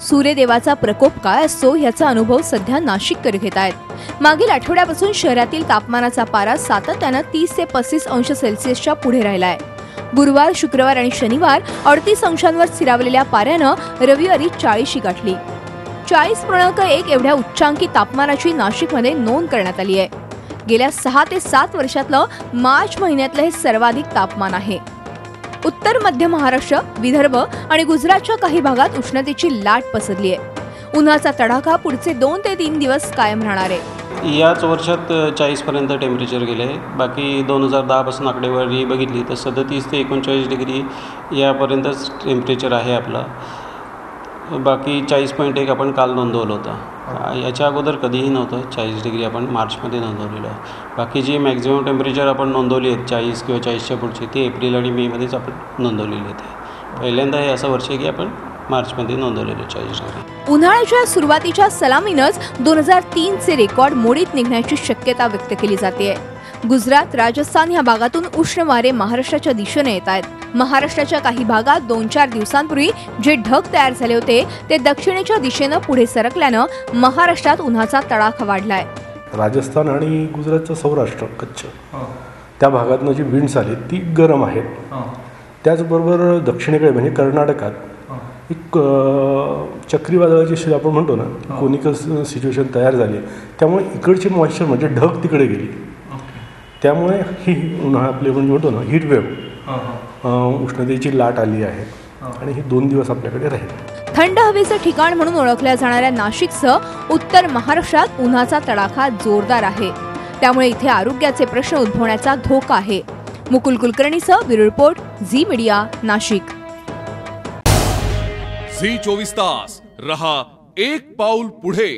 सूर्यदेवाचा प्रकोप काय असतो याचा अनुभव सध्या नाशिककर घेत आहेत। मागील आठवड्यापासून शहरातील तापमानाचा पारा सातत्याने 30 ते 35 अंश सेल्सिअसच्या पुढे राहिलाय। गुरुवार, शुक्रवार आणि शनिवार 38 अंशांवर स्थिरावलेल्या पाऱ्यानं रविवारी 40 गाठली। 40.1 एवढ्या उच्चांकी तापमानाची नाशिकमध्ये नोंद करण्यात आली आहे। गेल्या 6 ते 7 वर्षातलं मार्च महिन्यातलं हे सर्वाधिक तापमान आहे। उत्तर मध्य महाराष्ट्र, विदर्भ आणि गुजरातच्या काही भागात उष्णतेची लाट पसरली आहे। उन्हाचा तडाखा पुढचे 2 ते 3 दिवस कायम राहणार आहे। याच वर्षात 40 पर्यंत टेम्परेचर गेले। बाकी 2010 पासून आकडेवारी बघितली तर 37 ते 39 डिग्री यापर्यंतच टेम्परेचर आहे आपलं। बाकी 40.1 आपण काल नोंदवलं होतं। याच्या अगोदर कधीही नव्हतं 40 डिग्री आपण मार्चमध्ये नोंदवलेलं आहे। बाकी जी मॅक्झिमम टेम्परेचर आपण नोंदवली आहेत 40 किंवा 40च्या पुढची ती एप्रिल आणि मेमध्येच आपण नोंदवलेली आहे। पहिल्यांदा हे असं वर्ष आहे की आपण मार्चमध्ये नोंदवलेले 40 डिग्री। उन्हाळ्याच्या सुरुवातीच्या सलामीनंच 2003चे रेकॉर्ड मोडीत निघण्याची शक्यता व्यक्त केली जाते। गुजरात, राजस्थान ह्या भागातून उष्ण वारे महाराष्ट्राच्या दिशेने येत आहेत। महाराष्ट्राच्या काही भागात 2-4 दिवसांपूर्वी जे ढग तयार झाले होते ते दक्षिणेच्या दिशेने पुढे सरकल्यानं महाराष्ट्रात उन्हाचा तडाखा वाढलाय। राजस्थान आणि गुजरातचं सौराष्ट्र, कच्छ त्या भागातनं जी विंड्स आली ती गरम आहेत। त्याचबरोबर दक्षिणेकडे म्हणजे कर्नाटकात एक चक्रीवादळाची आपण म्हणतो ना कोनिकल सिच्युएशन तयार झाली, त्यामुळे इकडची मॉइश्चर म्हणजे ढग तिकडे गेली। त्यामुळे ही उन्हाळा आपले म्हणजे म्हणतो ना हीट वेव्ह, उष्णतेची लाट आली आहे आणि ही 2 दिवस आपल्याकडे राहील। थंड हवेचं ठिकाण म्हणून ओळखल्या जाणाऱ्या नाशिकसह उत्तर महाराष्ट्रात उन्हाचा तडाखा जोरदार आहे। त्यामुळे इथे आरोग्याचे प्रश्न उद्भवण्याचा धोका आहे। मुकुल कुलकर्णीसह bureau report, Zee media, Nashik. Zee 24 तास रहा एक पाऊल पुढे।